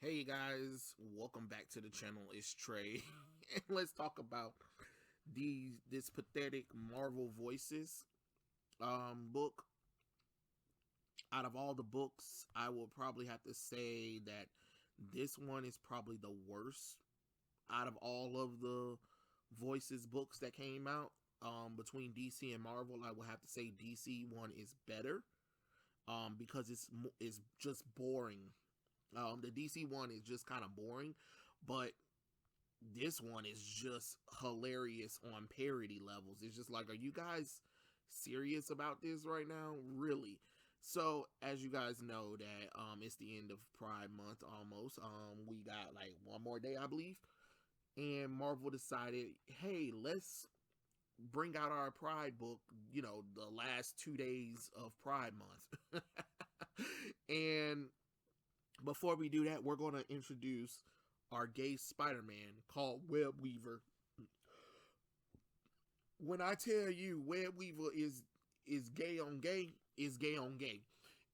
Hey guys, welcome back to the channel. It's Trey, and let's talk about this pathetic Marvel Voices book. Out of all the books, I will probably have to say that this one is probably the worst out of all of the Voices books that came out. Between DC and Marvel, I will have to say DC one is better. Because it's just boring. The DC one is just kind of boring, but this one is just hilarious on parody levels. It's just like, are you guys serious about this right now? Really? So, as you guys know, that it's the end of Pride Month almost. We got like one more day, I believe, and Marvel decided, hey, let's bring out our Pride book. The last 2 days of Pride Month, and before we do that, we're going to introduce our gay Spider-Man called Web Weaver. When I tell you Web Weaver is gay on gay, is gay on gay.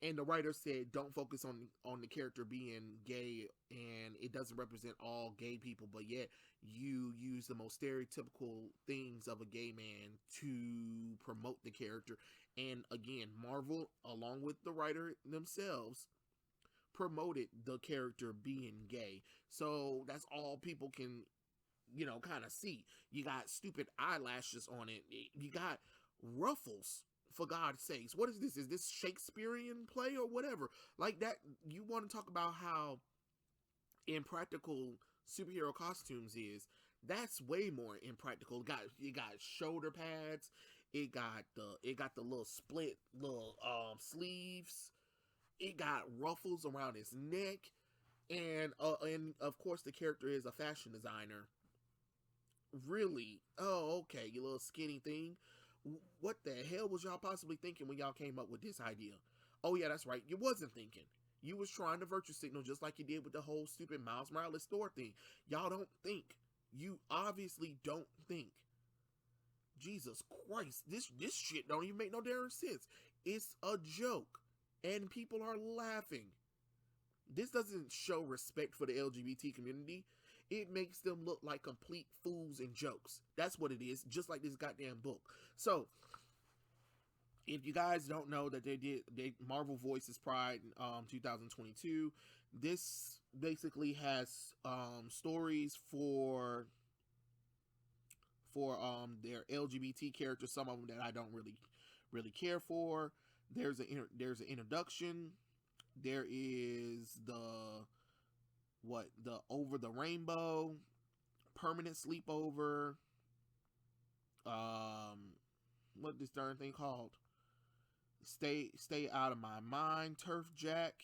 And the writer said, don't focus on the character being gay, and it doesn't represent all gay people, but yet you use the most stereotypical things of a gay man to promote the character. And again, Marvel, along with the writer themselves, promoted the character being gay. So that's all people can, kind of see. You got stupid eyelashes on it. You got ruffles, for God's sakes. What is this? Is this Shakespearean play or whatever? Like that, you want to talk about how impractical superhero costumes is. That's way more impractical. You got shoulder pads. It got the little split little sleeves. It got ruffles around his neck, and of course the character is a fashion designer. Really? Oh, okay, you little skinny thing. What the hell was y'all possibly thinking when y'all came up with this idea? Oh yeah, that's right. You wasn't thinking. You was trying to virtue signal just like you did with the whole stupid Miles Morales Thor thing. Y'all don't think. You obviously don't think. Jesus Christ, this shit don't even make no damn sense. It's a joke, and people are laughing. This doesn't show respect for the LGBT community. It makes them look like complete fools and jokes. That's what it is, just like this goddamn book. So, if you guys don't know that they Marvel Voices Pride 2022, this basically has stories for their LGBT characters, some of them that I don't really care for. There's an introduction. There is the Over the Rainbow, Permanent Sleepover, what this darn thing called? Stay Out of My Mind, Turf Jack,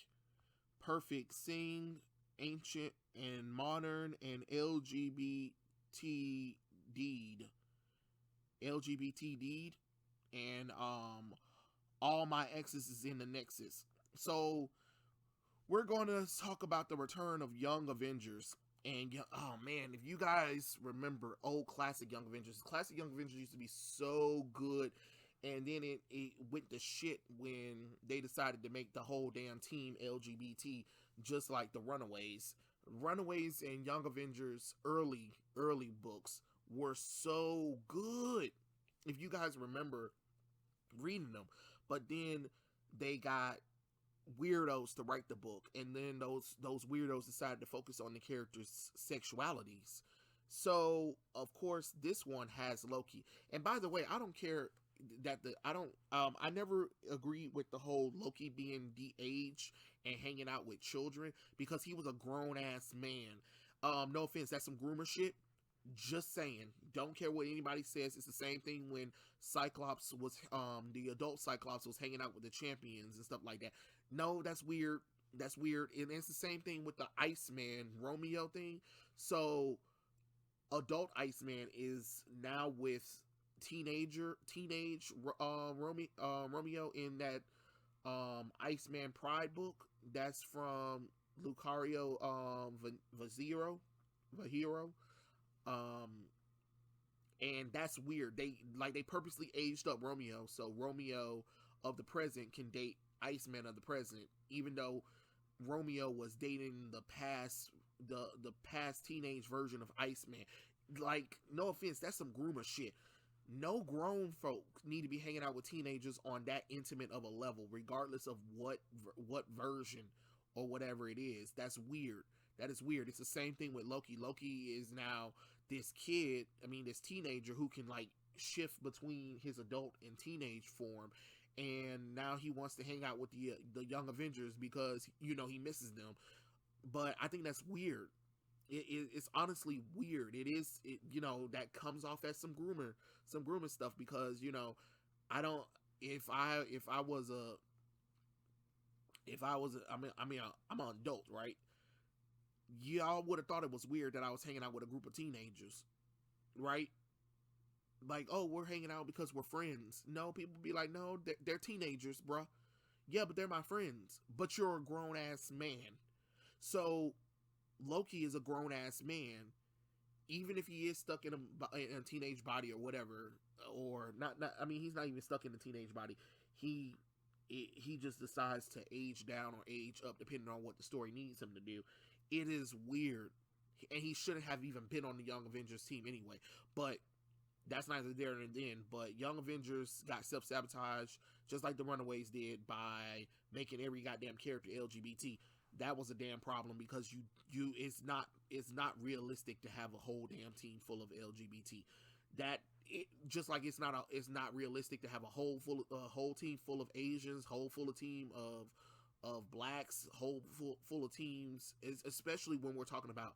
Perfect Sing, Ancient and Modern, and Deed. LGBT Deed, and All My Exes is in the Nexus. So we're going to talk about the return of Young Avengers. And oh man, if you guys remember old classic Young Avengers used to be so good. And then it went to shit when they decided to make the whole damn team LGBT, just like the Runaways. Runaways and Young Avengers early books were so good. If you guys remember reading them. But then they got weirdos to write the book, and then those weirdos decided to focus on the characters' sexualities. So of course this one has Loki. And by the way, I don't care that I never agreed with the whole Loki being de-aged and hanging out with children, because he was a grown ass man. No offense, that's some groomer shit. Just saying. Don't care what anybody says. It's the same thing when Cyclops was the adult Cyclops was hanging out with the champions and stuff like that. No, that's weird. That's weird. And it's the same thing with the Iceman Romeo thing. So adult Iceman is now with teenage Romeo in that Iceman Pride book. That's from Lucario Vahiro. And that's weird. They purposely aged up Romeo, so Romeo of the present can date Iceman of the present, even though Romeo was dating the past teenage version of Iceman. Like, no offense, that's some groomer shit. No grown folk need to be hanging out with teenagers on that intimate of a level, regardless of what version or whatever it is. That's weird. That is weird. It's the same thing with Loki. Loki is now this kid, this teenager who can like shift between his adult and teenage form, and now he wants to hang out with the young Avengers because he misses them. But I think that's weird. It's honestly weird. That comes off as some groomer stuff because I don't. I'm an adult, right? Y'all would have thought it was weird that I was hanging out with a group of teenagers, right? Like, oh, we're hanging out because we're friends. No, people be like, no, they're teenagers, bruh. Yeah, but they're my friends. But you're a grown ass man. So Loki is a grown ass man, even if he is stuck in a teenage body or whatever, or not. He's not even stuck in a teenage body. He just decides to age down or age up depending on what the story needs him to do. It is weird, and he shouldn't have even been on the Young Avengers team anyway. But that's neither there nor then. But Young Avengers got self-sabotaged just like the Runaways did by making every goddamn character LGBT. That was a damn problem because it's not realistic to have a whole damn team full of LGBT. Just like it's not realistic to have a whole team full of Asians, whole full of team of blacks, whole full of teams, especially when we're talking about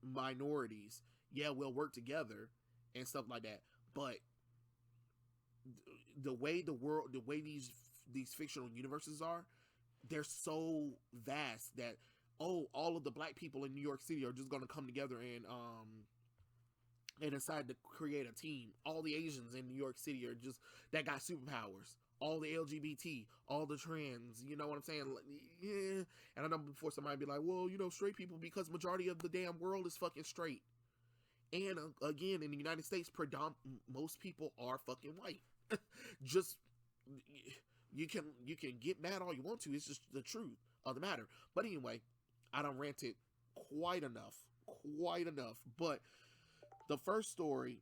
minorities. Yeah, we'll work together and stuff like that, but the way these fictional universes are, they're so vast that all of the black people in New York City are just going to come together and decide to create a team. All the Asians in New York City are just that got superpowers. All the LGBT, all the trans, you know what I'm saying? Yeah. And I know before somebody be like, well, straight people, because majority of the damn world is fucking straight. And again, in the United States, most people are fucking white. Just you can get mad all you want to. It's just the truth of the matter. But anyway, I done ranted quite enough. But the first story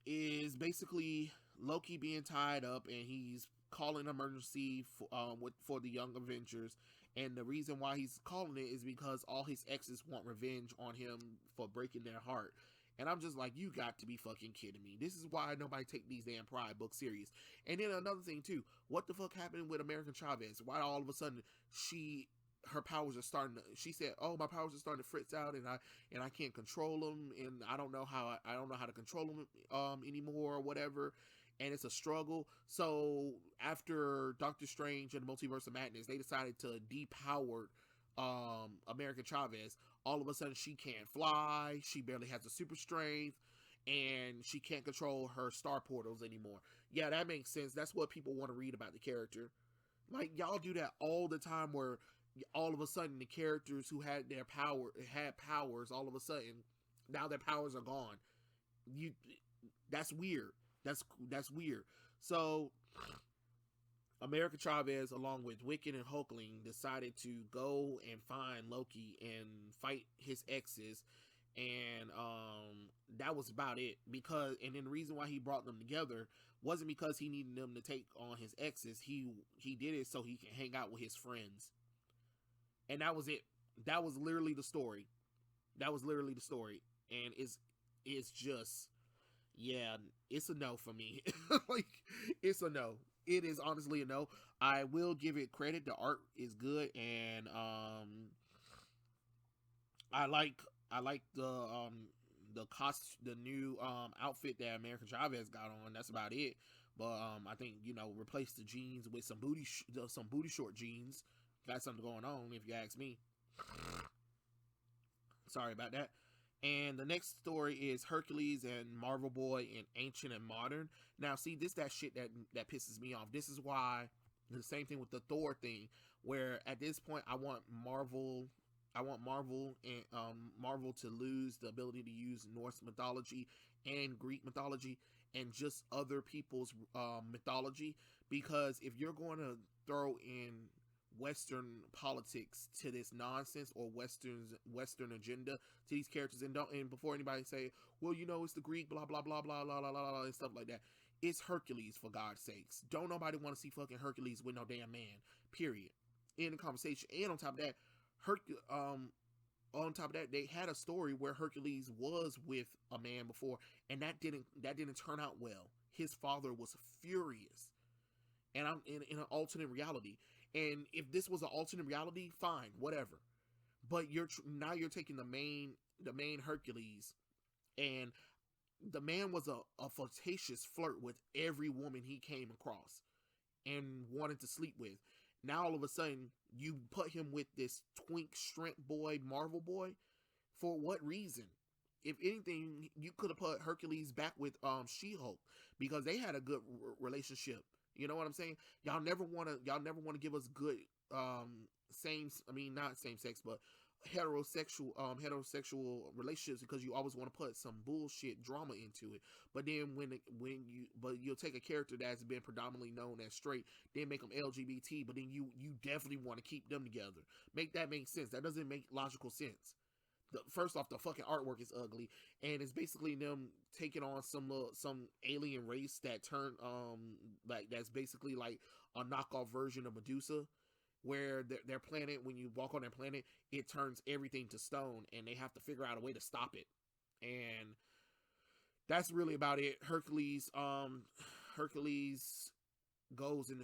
is basically Loki being tied up, and he's calling an emergency for the Young Avengers. And the reason why he's calling it is because all his exes want revenge on him for breaking their heart. And I'm just like, you got to be fucking kidding me. This is why nobody take these damn Pride books serious. And then another thing too, what the fuck happened with American Chavez? Why all of a sudden her powers are starting to, she said, oh, my powers are starting to fritz out, and I can't control them, and I don't know how to control them anymore or whatever. And it's a struggle. So after Doctor Strange and the Multiverse of Madness, they decided to depower America Chavez. All of a sudden, she can't fly. She barely has the super strength, and she can't control her star portals anymore. Yeah, that makes sense. That's what people want to read about the character. Like, y'all do that all the time, where all of a sudden the characters who had powers, all of a sudden now their powers are gone. That's weird. That's weird. So America Chavez, along with Wiccan and Hulkling, decided to go and find Loki and fight his exes, and that was about it. And then the reason why he brought them together wasn't because he needed them to take on his exes. He did it so he can hang out with his friends, and that was it. That was literally the story. And it's just, yeah, it's a no for me. Like, it's a no. It is honestly a no. I will give it credit. The art is good, and I like the new outfit that American Chavez got on. That's about it. But I think replace the jeans with some booty short jeans. Got something going on, if you ask me. Sorry about that. And the next story is Hercules and Marvel Boy in Ancient and Modern. Now, see, this that shit that pisses me off. This is why the same thing with the Thor thing, where at this point I want Marvel and Marvel to lose the ability to use Norse mythology and Greek mythology and just other people's mythology, because if you're going to throw in Western politics to this nonsense, or Western agenda to these characters, and don't, and before anybody say, well, it's the Greek, blah blah blah blah blah blah blah, and stuff like that. It's Hercules, for God's sakes. Don't nobody want to see fucking Hercules with no damn man. Period. In the conversation. And on top of that, on top of that, they had a story where Hercules was with a man before, and that didn't turn out well. His father was furious, and I'm in an alternate reality. And if this was an alternate reality, fine, whatever. But now you're taking the main Hercules, and the man was a flirtatious flirt with every woman he came across and wanted to sleep with. Now all of a sudden you put him with this twink shrimp boy, Marvel boy. For what reason? If anything, you could have put Hercules back with She-Hulk, because they had a good relationship. You know what I'm saying? Y'all never want to give us good not same sex, but heterosexual relationships, because you always want to put some bullshit drama into it. But then but you'll take a character that's been predominantly known as straight, then make them LGBT, but then you definitely want to keep them together. Make that make sense? That doesn't make logical sense. First off, the fucking artwork is ugly, and it's basically them taking on some alien race that like that's basically like a knockoff version of Medusa, where their planet, when you walk on their planet, it turns everything to stone, and they have to figure out a way to stop it. And that's really about it. Hercules goes and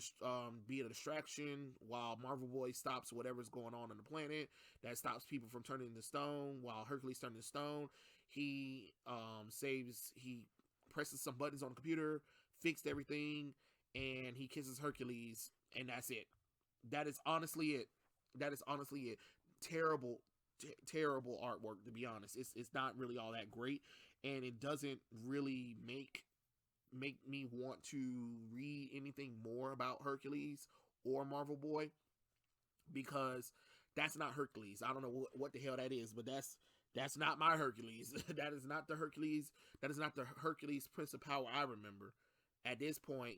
be a distraction while Marvel Boy stops whatever's going on the planet that stops people from turning into stone. While Hercules turns into stone, he presses some buttons on the computer, fixed everything, and he kisses Hercules, and that's it. That is honestly it. Terrible, terrible artwork, to be honest. It's not really all that great, and it doesn't really make me want to read anything more about Hercules or Marvel Boy, because that's not Hercules. I don't know what the hell that is, but that's not my Hercules. That is not the Hercules. That is not the Hercules Prince of Power I remember. At this point,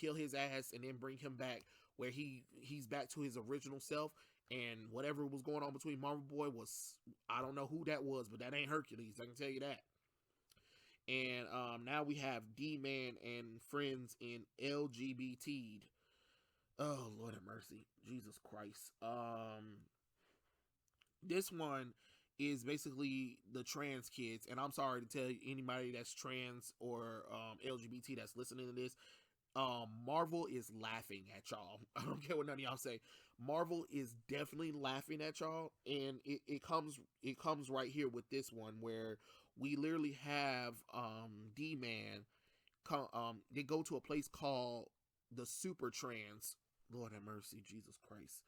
kill his ass and then bring him back where he's back to his original self, and whatever was going on between Marvel Boy was, I don't know who that was, but that ain't Hercules, I can tell you that. And now we have D-Man and friends in LGBT'd. Oh, Lord have mercy. Jesus Christ. This one is basically the trans kids, and I'm sorry to tell anybody that's trans or LGBT that's listening to this. Marvel is laughing at y'all. I don't care what none of y'all say. Marvel is definitely laughing at y'all, and it comes right here with this one, where we literally have D-Man they go to a place called the Super Trans. Lord have mercy, Jesus Christ.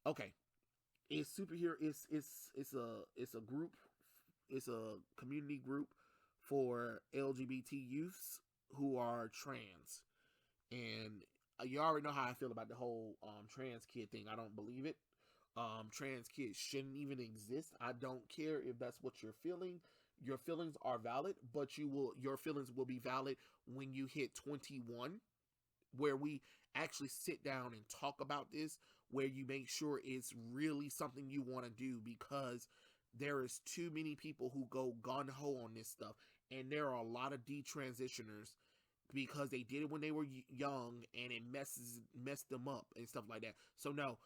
Okay. It's superhero. It's a group. It's a community group for LGBT youths who are trans, and you already know how I feel about the whole trans kid thing. I don't believe it. Trans kids shouldn't even exist. I don't care if that's what you're feeling. Your feelings are valid, but your feelings will be valid when you hit 21, where we actually sit down and talk about this, where you make sure it's really something you want to do, because there is too many people who go gun-ho on this stuff, and there are a lot of detransitioners because they did it when they were young, and it messed them up and stuff like that. So no,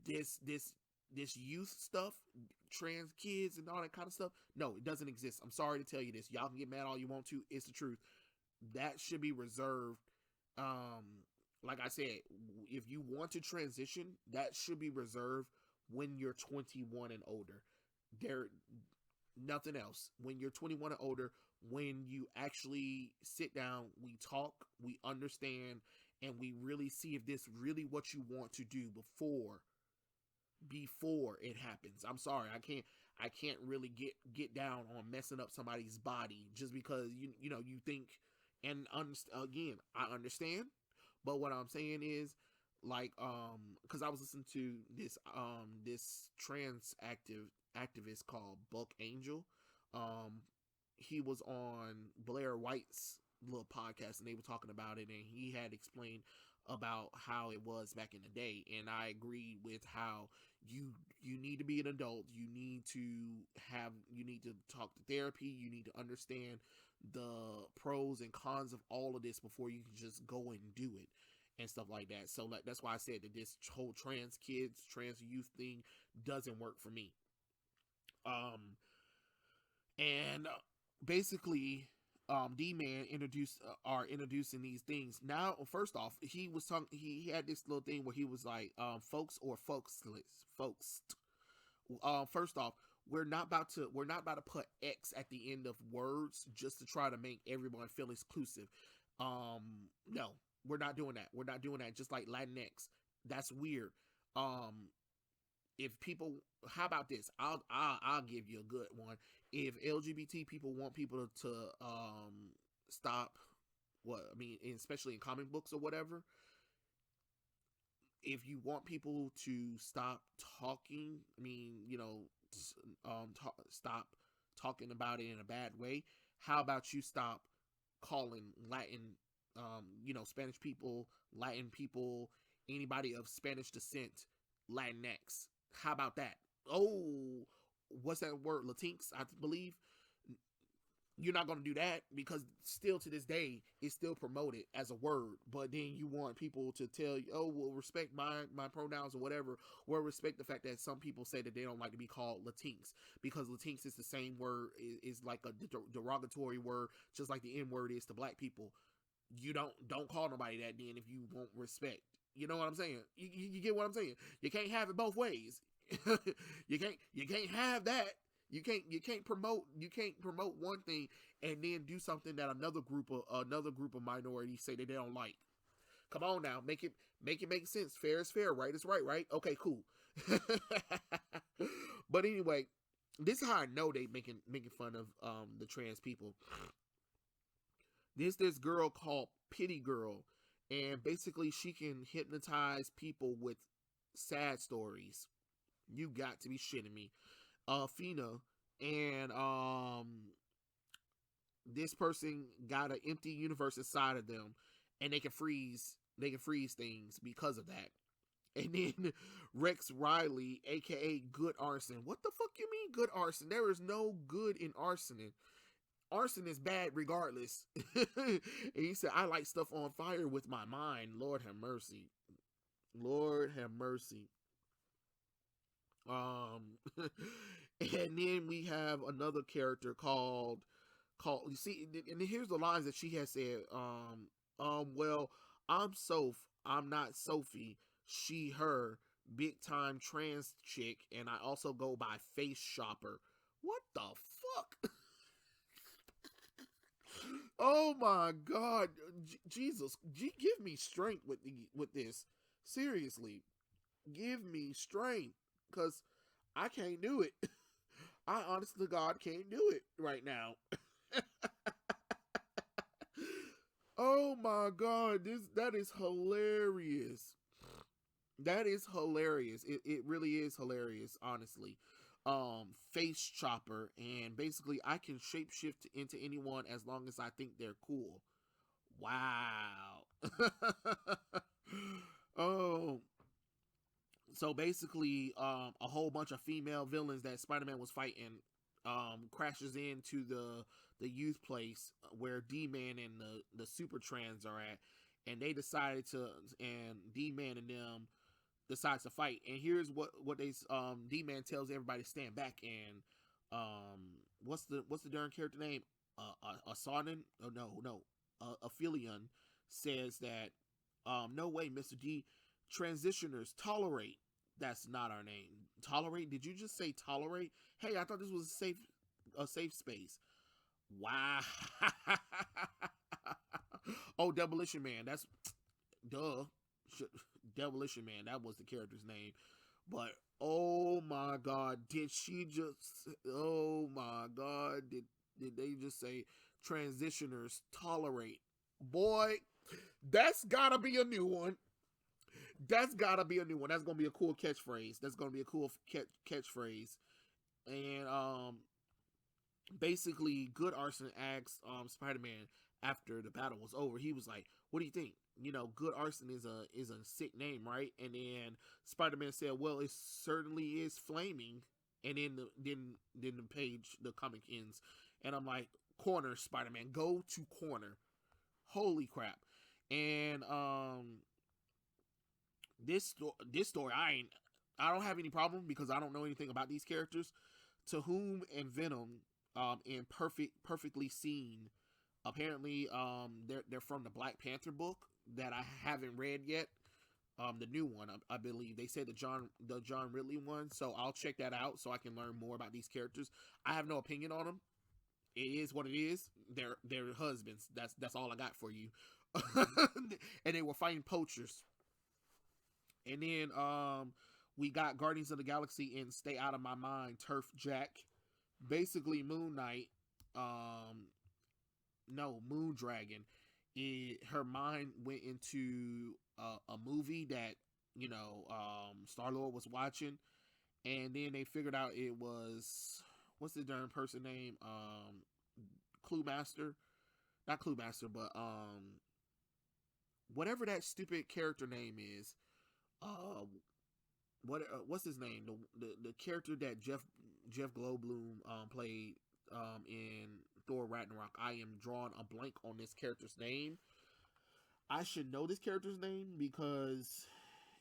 this youth stuff, trans kids and all that kind of stuff, no, it doesn't exist. I'm sorry to tell you this. Y'all can get mad all you want to. It's the truth. That should be reserved. Like I said, if you want to transition, that should be reserved when you're 21 and older. Nothing else. When you're 21 and older, when you actually sit down, we talk, we understand, and we really see if this really what you want to do before it happens. I'm sorry, I can't really get down on messing up somebody's body just because you think. And again, I understand, but what I'm saying is, like, because I was listening to this trans activist called Buck Angel. He was on Blair White's little podcast, and they were talking about it, and he had explained about how it was back in the day, and I agree with how you you need to be an adult. You need to talk to therapy. You need to understand the pros and cons of all of this before you can just go and do it and stuff like that. So like that's why I said that this whole trans kids, trans youth thing doesn't work for me. Um, and basically, D-Man are introducing these things. Now, first off, he was talking. He had this little thing where he was like, "Folks or folksless, folks." First off, we're not about to put X at the end of words just to try to make everyone feel exclusive. No, we're not doing that. We're not doing that. Just like Latinx, that's weird. Um, if people, how about this? I'll give you a good one. If LGBT people want people to stop, what I mean, especially in comic books or whatever, if you want people to stop talking, I mean, stop talking about it in a bad way. How about you stop calling Latin, Spanish people, Latin people, anybody of Spanish descent, Latinx? How about that? Oh, what's that word? Latinx, I believe. You're not going to do that because still to this day it's still promoted as a word, but then you want people to tell you, oh well, respect my pronouns or whatever, or respect the fact that some people say that they don't like to be called Latinx because Latinx is the same word, is like a derogatory word, just like the N word is to black people. You don't call nobody that then if you want respect. You know what I'm saying? You get what I'm saying? You can't have it both ways. You can't have that. You can't promote one thing and then do something that another group of minorities say that they don't like. Come on now, make sense. Fair is fair, right is right, right? Okay, cool. But anyway, this is how I know they making fun of the trans people. This girl called Pity Girl, and basically she can hypnotize people with sad stories. You got to be shitting me. Fina, and this person got an empty universe inside of them, and they can freeze things because of that. And then Rex Riley, aka Good Arson. What the fuck you mean good arson? There is no good in arson. Arson is bad regardless. And he said, I like stuff on fire with my mind. Lord have mercy. Lord have mercy. And then we have another character called you see, and here's the lines that she has said. Well, I'm Soph, I'm not Sophie, she, her, big time trans chick, and I also go by face shopper. What the fuck? Oh my god, Jesus, give me strength with this. Seriously, give me strength, cause I can't do it. I honestly, God, can't do it right now. Oh my god, that is hilarious. That is hilarious. It really is hilarious, honestly. Face chopper, and basically I can shapeshift into anyone as long as I think they're cool. Wow. Oh, so basically, a whole bunch of female villains that Spider-Man was fighting crashes into the youth place where D-Man and the Super Trans are at, and they decided to, and D-Man and them decides to fight. And here's what they D-Man tells everybody to stand back, and what's the darn character name? A Sonnen? Oh no, Aphelion says that no way, Mr. D, transitioners tolerate. That's not our name. Tolerate? Did you just say tolerate? Hey, I thought this was a safe space. Wow. Oh, Demolition Man. That's duh. Demolition Man. That was the character's name. But oh my god, did she just? Oh my god, did they just say transitioners tolerate? Boy, that's gotta be a new one. That's gotta be a new one. That's gonna be a cool catchphrase. That's gonna be a cool catchphrase. And basically, Good Arson asked Spider-Man after the battle was over. He was like, "What do you think? good arson is a sick name, right? And then Spider-Man said, well, it certainly is flaming. And then the page, the comic ends, and I'm like, corner, Spider-Man, go to corner. Holy crap. And this story, I don't have any problem because I don't know anything about these characters. To Whom and Venom, in perfectly seen. Apparently, they're from the Black Panther book that I haven't read yet. The new one, I believe they said the John Ridley one. So I'll check that out so I can learn more about these characters. I have no opinion on them. It is what it is. They're husbands. That's all I got for you. And they were fighting poachers. And then we got Guardians of the Galaxy and Stay Out of My Mind, Turf Jack. Basically, Moon Knight, no, Moondragon. Her mind went into a movie that Star Lord was watching, and then they figured out it was, what's the darn person name? Clue Master, not Clue Master, but whatever that stupid character name is. What's his name? The character that Jeff Goldblum played in Thor Ragnarok. I am drawing a blank on this character's name. I should know this character's name because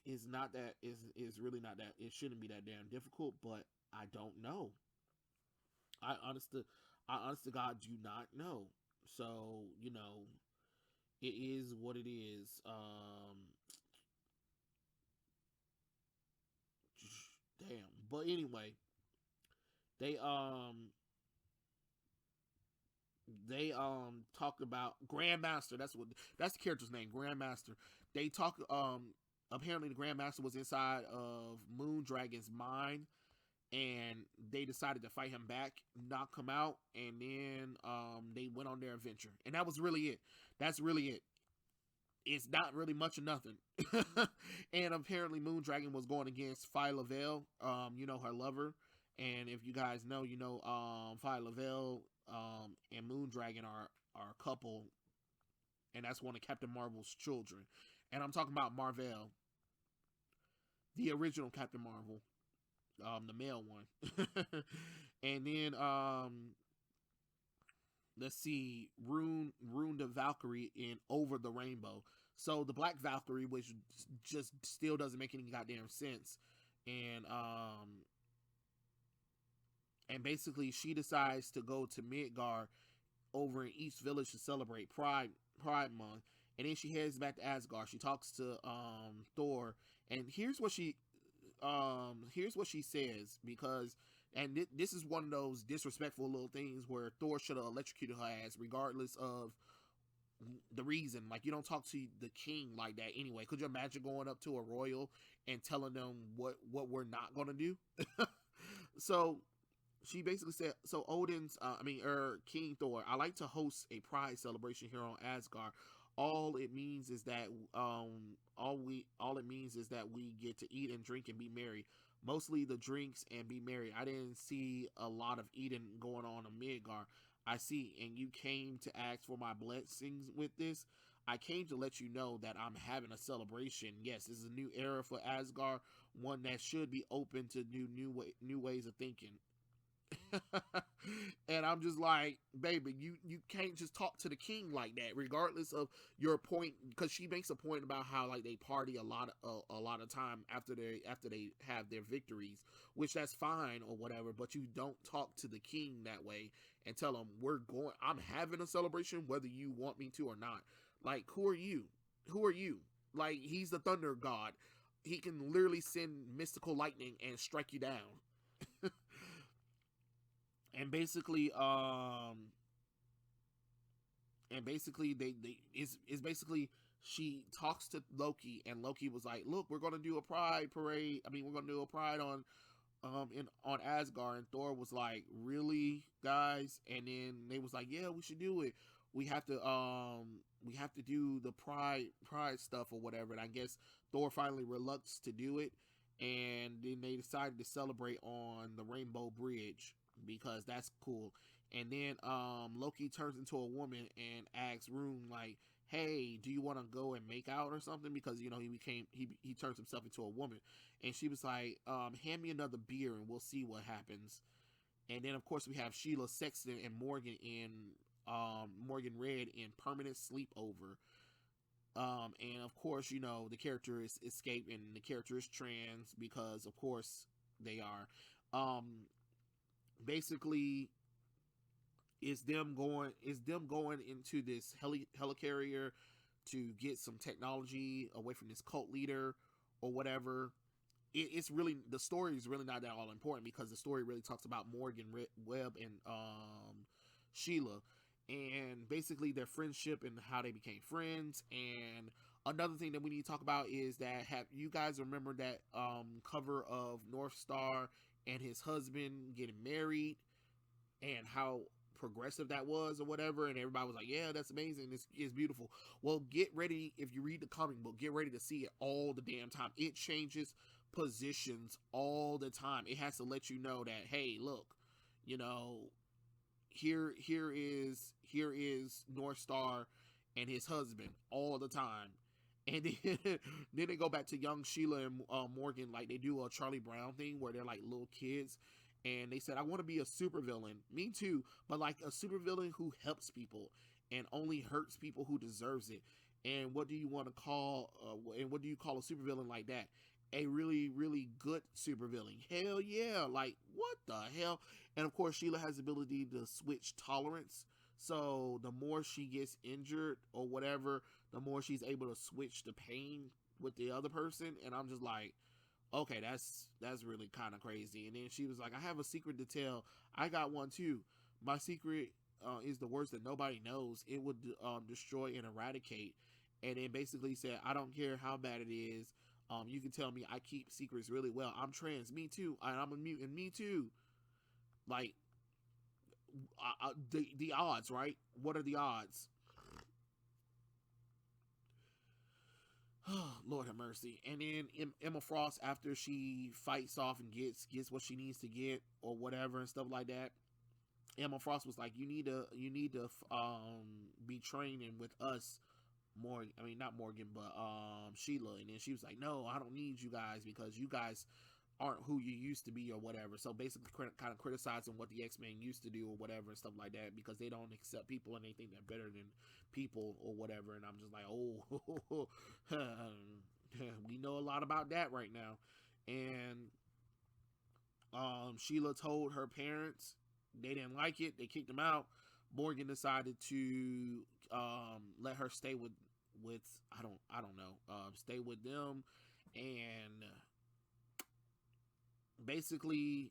it's not that is really not that, it shouldn't be that damn difficult, but I don't know. I honest to God do not know. So, it is what it is. Damn. But anyway, they talk about Grandmaster. That's the character's name, Grandmaster. They talk apparently the Grandmaster was inside of Moondragon's mind, and they decided to fight him back, knock him out, and then they went on their adventure. And that was really it. That's really it. It's not really much of nothing. And apparently Moondragon was going against Phyla-Vell, her lover. And if you guys know, Phyla-Vell and Moondragon are a couple, and that's one of Captain Marvel's children. And I'm talking about Marvel, the original Captain Marvel, the male one. And then let's see, Rune the Valkyrie in Over the Rainbow. So the Black Valkyrie, which just still doesn't make any goddamn sense, and basically she decides to go to Midgard over in East Village to celebrate Pride Month, and then she heads back to Asgard. She talks to Thor, and here's what she says, because this is one of those disrespectful little things where Thor should have electrocuted her ass regardless of the reason. Like, you don't talk to the king like that anyway. Could you imagine going up to a royal and telling them what we're not going to do? So she basically said, so King Thor, I like to host a pride celebration here on Asgard. All it means is that we get to eat and drink and be merry. Mostly the drinks and be merry. I didn't see a lot of eating going on in Midgard. I see, and you came to ask for my blessings with this. I came to let you know that I'm having a celebration. Yes, this is a new era for Asgard, one that should be open to new ways of thinking. And I'm just like, baby, you can't just talk to the king like that, regardless of your point, because she makes a point about how like they party a lot of time after they have their victories, which that's fine or whatever, but you don't talk to the king that way and tell him I'm having a celebration whether you want me to or not. Like, who are you? Like, he's the thunder god. He can literally send mystical lightning and strike you down. And basically, it's basically she talks to Loki, and Loki was like, "Look, we're gonna do a pride parade. I mean, we're gonna do a pride on Asgard." And Thor was like, "Really, guys?" And then they was like, "Yeah, we should do it. We have to do the pride stuff or whatever." And I guess Thor finally relucts to do it, and then they decided to celebrate on the Rainbow Bridge, because that's cool. And then Loki turns into a woman and asks Rune like, hey, do you want to go and make out or something? Because he turns himself into a woman. And she was like, hand me another beer and we'll see what happens. And then of course we have Sheila Sexton and Morgan Red in Permanent Sleepover. And of course, the character is escaped and the character is trans because of course they are. Basically is them going into this helicarrier to get some technology away from this cult leader or whatever. It's really, the story is really not that all important because the story really talks about Morgan Webb and Sheila, and basically their friendship and how they became friends. And another thing that we need to talk about is that, have you guys remember that cover of North Star and his husband getting married and how progressive that was or whatever, and everybody was like, yeah, that's amazing, it's beautiful. Well, get ready, if you read the comic book, get ready to see it all the damn time. It changes positions all the time. It has to let you know that, hey, look, you know, here is North Star and his husband all the time. And then, then they go back to young Sheila and Morgan, like they do a Charlie Brown thing where they're like little kids, and they said, I want to be a supervillain. Me too, but like a supervillain who helps people and only hurts people who deserves it. And what do you want to call and what do you call a supervillain like that? A really, really good supervillain. Hell yeah. Like, what the hell? And of course, Sheila has the ability to switch tolerance. So the more she gets injured or whatever, the more she's able to switch the pain with the other person. And I'm just like, okay, that's really kind of crazy. And then she was like, I have a secret to tell. I got one too. My secret is the worst that nobody knows. It would destroy and eradicate. And then basically said, I don't care how bad it is. You can tell me I keep secrets really well. I'm trans. Me too. I'm a mutant. Me too. Like, the odds, right? What are the odds? Lord have mercy. And then Emma Frost, after she fights off and gets what she needs to get or whatever and stuff like that, Emma Frost was like, you need to be training with us more. I mean, not Morgan, but Sheila. And then she was like, no, I don't need you guys because you guys aren't who you used to be or whatever. So basically kind of criticizing what the X-Men used to do or whatever and stuff like that, because they don't accept people and they think they're better than people or whatever. And I'm just like, oh, we know a lot about that right now. And Sheila told her parents, they didn't like it, they kicked them out. Morgan decided to let her stay with I don't know, stay with them. And basically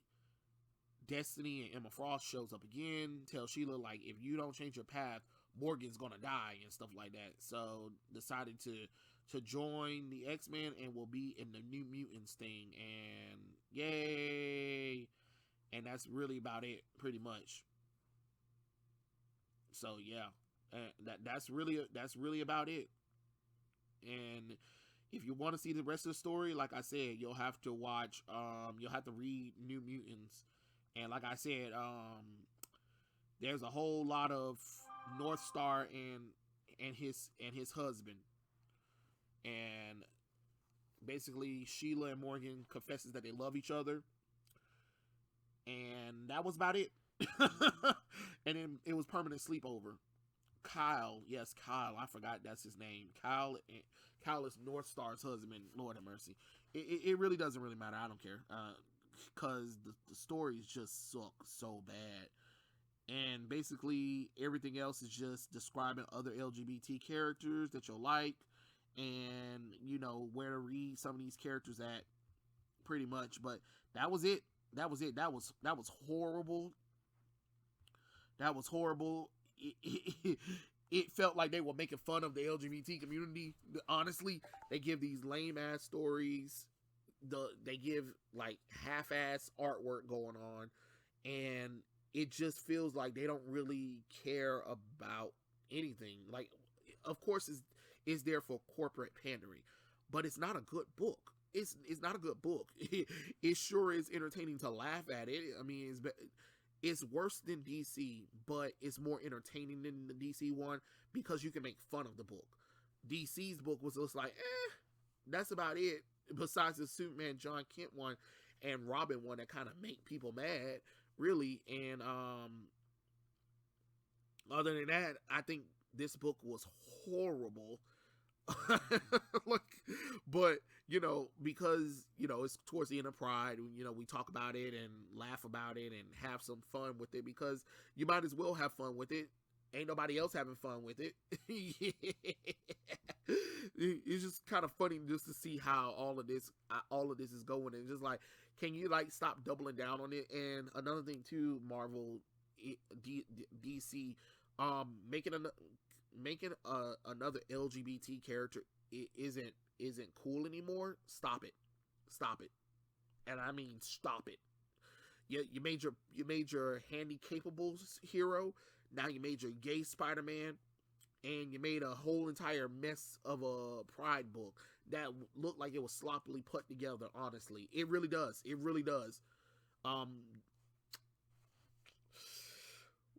Destiny and Emma Frost shows up again, tells Sheila like, if you don't change your path, Morgan's gonna die and stuff like that. So decided to join the X-Men and will be in the New Mutants thing. And yay. And that's really about it, pretty much. So yeah, that's really about it. And if you want to see the rest of the story, like I said, you'll have to watch. You'll have to read New Mutants, and like I said, there's a whole lot of North Star and his husband, and basically Sheila and Morgan confesses that they love each other, and that was about it. And then it was Permanent Sleepover. Kyle, yes, Kyle. I forgot that's his name. Kyle is North Star's husband. Lord have mercy. It really doesn't really matter. I don't care. Because the stories just suck so bad. And basically everything else is just describing other LGBT characters that you'll like, and where to read some of these characters at, pretty much. But that was it. That was horrible. That was horrible. It felt like they were making fun of the LGBT community. Honestly, they give these lame ass stories. They give like half-ass artwork going on, and it just feels like they don't really care about anything. Like, of course, it's there for corporate pandering, but it's not a good book. It's not a good book. It sure is entertaining to laugh at it. I mean, It's worse than DC, but it's more entertaining than the DC one because you can make fun of the book. DC's book was just like, that's about it. Besides the Superman John Kent one and Robin one that kind of make people mad, really. And other than that, I think this book was horrible. Like, but because it's towards the end of Pride, we talk about it and laugh about it and have some fun with it, because you might as well have fun with it. Ain't nobody else having fun with it. It's just kind of funny just to see how all of this is going, and just like, can you like stop doubling down on it? And another thing too, Marvel, DC, making another LGBT character isn't cool anymore. Stop it, and I mean stop it. You made your handy capable hero. Now you made your gay Spider-Man, and you made a whole entire mess of a Pride book that looked like it was sloppily put together. Honestly, it really does.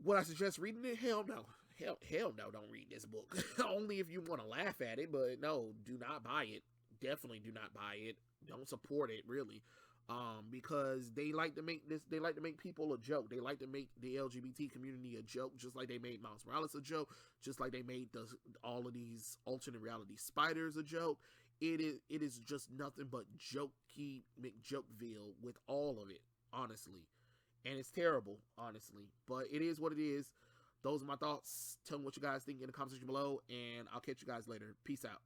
Would I suggest reading it? Hell no. Hell no, don't read this book. Only if you want to laugh at it, but no, do not buy it. Definitely do not buy it. Don't support it, really. Because they like to make people a joke. They like to make the LGBT community a joke, just like they made Miles Morales a joke, just like they made all of these alternate reality spiders a joke. It is just nothing but jokey McJokeville with all of it, honestly. And it's terrible, honestly. But it is what it is. Those are my thoughts. Tell me what you guys think in the comment section below, and I'll catch you guys later. Peace out.